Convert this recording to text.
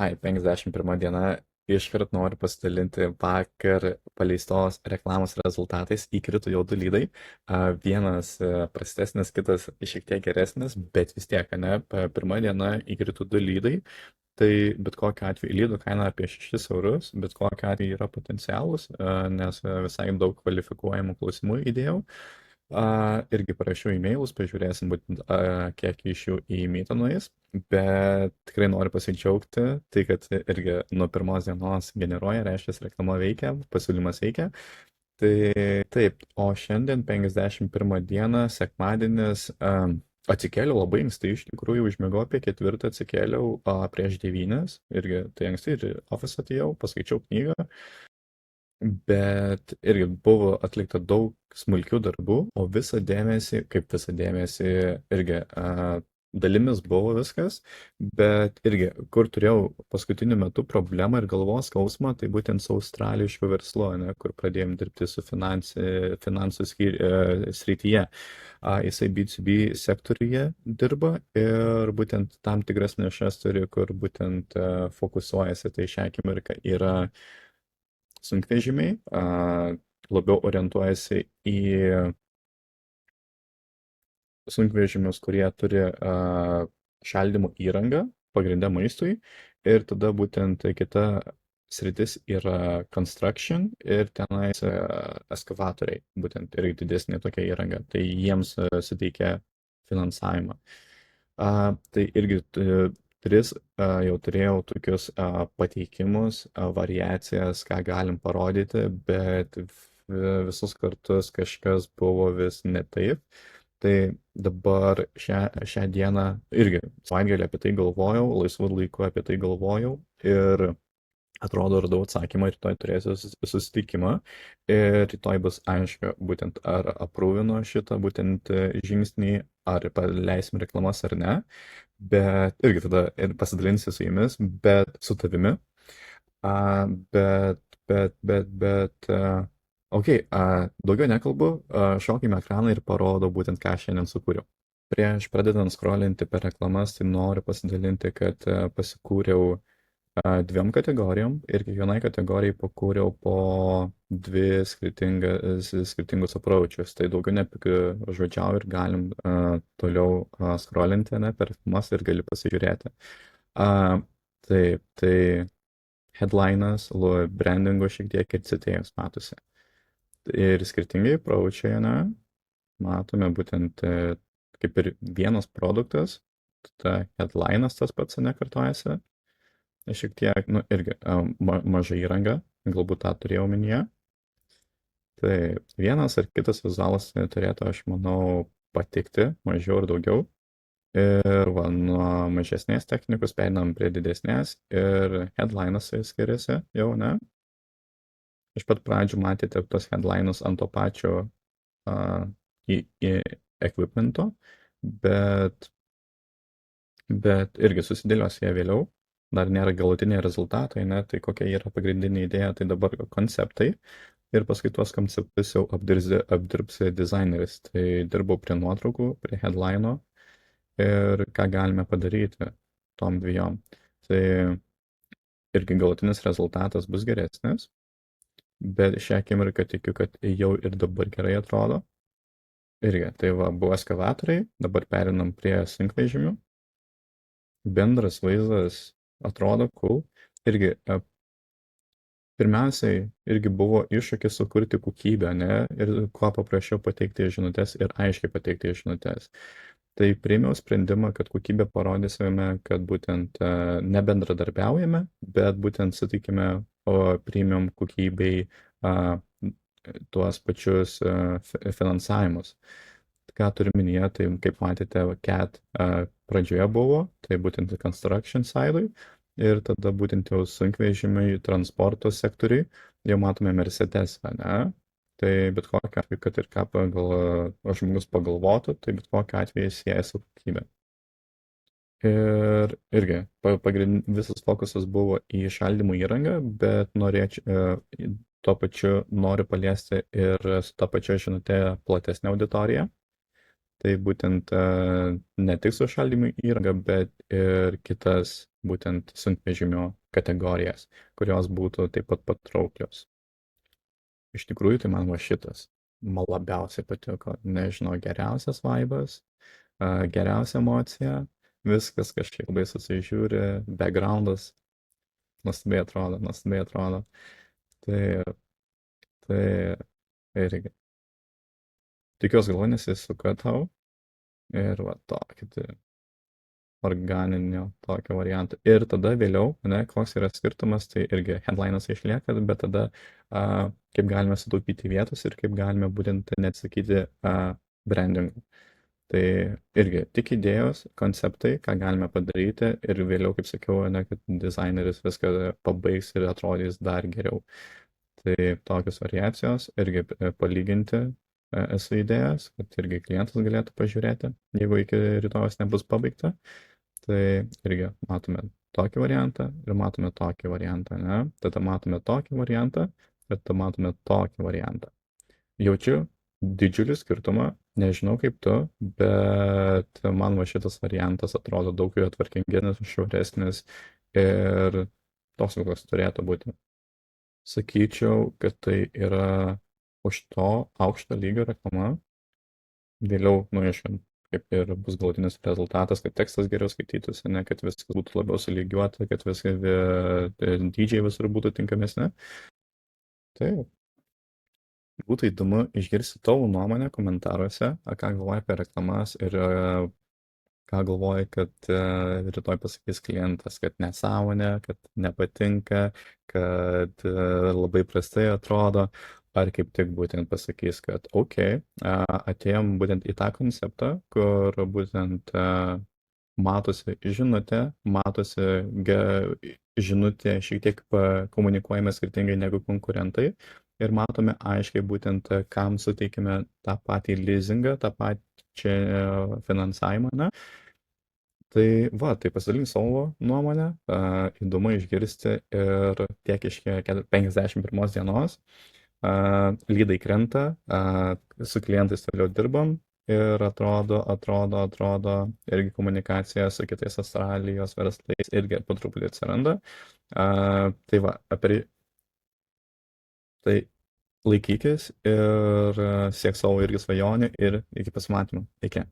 Ai, 51 diena. Iškart noriu pasidalinti vakar paleistos reklamos rezultatais. Įkrito jau du lydai. Vienas prastesnis, kitas šiek tiek geresnis, bet vis tiek, ne? Pirma diena įkrito du lydai. Tai bet kokiu atveju lydų kaina apie 6 eurus, bet kokiu atveju yra potencialus, nes visai daug kvalifikuojamų klausimų įdėjau. Irgi parašiau e-mailus, pažiūrėsim būtent, kiek iš jų į mytą nueis, bet tikrai noriu pasidžiaugti, tai kad irgi nuo pirmos dienos generuoja, reiškia, reklama veikia, pasiūlymas veikia. Tai taip, o šiandien 51 dieną, sekmadienis, atsikėliau labai anksti, iš tikrųjų užmigau apie 4, atsikėliau prieš 9, irgi tai anksti ir ofisą atėjau, paskaičiau knygą. Bet irgi buvo atlikta daug smulkių darbų, o visą dėmesį, kaip visą dėmesį, irgi dalimis buvo viskas, bet irgi, kur turėjau paskutiniu metu problemą ir galvos skausmą, tai būtent su australišku verslu, ne, kur pradėjom dirbti su finansų srityje. Jisai B2B sektoriuje dirba ir būtent tam tikras nišas turi, kur būtent fokusuojasi, tai šią akimirką yra sunkvežimiai, labiau orientuojasi į sunkvežimius, kurie turi šaldymo įrangą, pagrindę maistui, ir tada būtent kita sritis yra construction ir tenais eskavatoriai, būtent ir didesnė tokia įranga, tai jiems suteikia finansavimą. Tai irgi tris jau turėjau tokius pateikimus, variacijas, ką galim parodyti, bet visus kartus kažkas buvo vis ne taip. Tai dabar šią dieną irgi savaitgalį apie tai galvojau, laisvų laikų apie tai galvojau ir atrodo radau atsakymą, rytoj turėsiu susitikimą ir rytoj bus aišku, būtent ar aprūvino šitą būtent žingsnį, ar paleisim reklamas ar ne, bet irgi tada ir pasidalinsiu su jumis, bet su tavimi, ok, daugiau nekalbu, šokime ekraną ir parodo būtent, ką šiandien sukūriau. Prieš pradedant scrollinti per reklamas, tai noriu pasidalinti, kad pasikūriau dviem kategorijom ir kiekvienai kategorijai pakūriau po dvi skirtingus approaches. Tai daugiau nežodžiau ir galim toliau scrollinti per reklamas ir gali pasižiūrėti. Taip, tai headlinas, brandingo šiek tiek ir citėjus matosi. Ir skirtingai approachai, matome būtent kaip ir vienas produktas, tada headlinas tas pats nekartojasi. Šiek tiek, irgi maža įranga, galbūt tą turėjau omenyje. Tai vienas ar kitas vizualas turėtų, aš manau, patikti mažiau ir daugiau. Ir nuo mažesnės technikos pereinam prie didesnės ir headlinas skiriasi jau, ne? Iš pat pradžių matėte tos headlinus ant to pačio equipmento, bet irgi susidėlios jie vėliau. Dar nėra galutiniai rezultatai, tai kokia yra pagrindinė idėja, tai dabar konceptai ir paskui tuos konceptus jau apdirbs dizaineris. Tai dirbau prie nuotraukų, prie headlino ir ką galime padaryti tom dviejom. Tai irgi galutinis rezultatas bus geresnis, bet šią akimirką tikiu, kad jau ir dabar gerai atrodo. Irgi, tai buvo eskavatoriai, dabar perinam prie sunkvežimių. Bendras vaizdas atrodo cool. Irgi, pirmiausiai, irgi buvo iššūkis sukurti kokybę, ir kuo paprasčiau pateikti žinutes ir aiškiai pateikti žinutes. Tai priėmiau sprendimą, kad kokybę parodysime, kad būtent nebendradarbiaujame, bet būtent sutikime premium kokybei tuos pačius finansavimus. Ką turiu minėti, tai kaip matėte, CAT pradžioje buvo, tai būtent construction side, ir tada būtent jau sunkvežimiai transporto sektoriui, jau matome Mercedes, ne? Tai bet kokiu atveju, kad ir ką žmogus pagalvotų, tai bet kokiu atveju sieja su kokybė. Ir irgi, visas fokusas buvo į šaldymo įrangą, bet tuo pačiu noriu paliesti ir su ta pačia žinute platesnę auditoriją. Tai būtent ne tik su šaldymo įranga, bet ir kitas būtent sunkvežimio kategorijas, kurios būtų taip pat patrauklios. Iš tikrųjų, tai man va šitas man labiausiai patiko. Nežinau, geriausias vaibas, geriausia emocija, viskas kažkiek labai susižiūri, backgroundas, nuostabiai atrodo, nuostabiai atrodo. Tai, tai irgi. Tikiuosi galvo nesisuka tau ir va tokį tai organinio tokio varianto. Ir tada vėliau, ne, koks yra skirtumas, tai irgi headlinas išlieka, bet tada kaip galime sutaupyti vietos ir kaip galime būtent neatsakyti brandingų. Tai irgi tik idėjos, konceptai, ką galime padaryti ir vėliau, kaip sakiau, ne, kad dizaineris viską pabaigs ir atrodys dar geriau. Tai tokios variacijos irgi palyginti esu idėjas, kad irgi klientas galėtų pažiūrėti, jeigu iki rytojus nebus pabaigta. Tai irgi matome tokį variantą ir matome tokį variantą, ne? Tada matome tokį variantą, ir tada matome tokį variantą. Jaučiu didžiulį skirtumą, nežinau kaip tu, bet man va šitas variantas atrodo daug jo tvarkingesnis, švaresnis ir toks, koks turėtų būti. Sakyčiau, kad tai yra už to aukšto lygio reklama. Vėliau, aišku, kaip ir bus galutinis rezultatas, kad tekstas geriau skaitytųsi, ne, kad viskas būtų labiau sulygiuota, kad viskas dydžiai visur būtų tinkamesni. Tai būtų įdomu išgirsti tavo nuomonę komentaruose, ką galvoji apie reklamas ir ką galvoji, kad rytoj pasakys klientas, kad nesąmonė, kad nepatinka, kad labai prastai atrodo, ar kaip tik būtent pasakys, kad ok, atėjom būtent į tą konceptą, kur būtent matosi žinutė, matosi žinutė šiek tiek komunikuojame skirtingai negu konkurentai ir matome aiškiai būtent, kam suteikime tą patį leasingą, tą pačią finansavimą. Ne? Tai va, tai pasidalink savo nuomonę, įdomu išgirsti ir tiek iš 51 dienos. Lydai krenta, su klientais toliau dirbam ir atrodo, irgi komunikacija su kitais Australijos verslais irgi po truputį atsiranda. Tai va, tai laikykis ir siek savo irgi svajonių ir iki pasimatymų. Iki.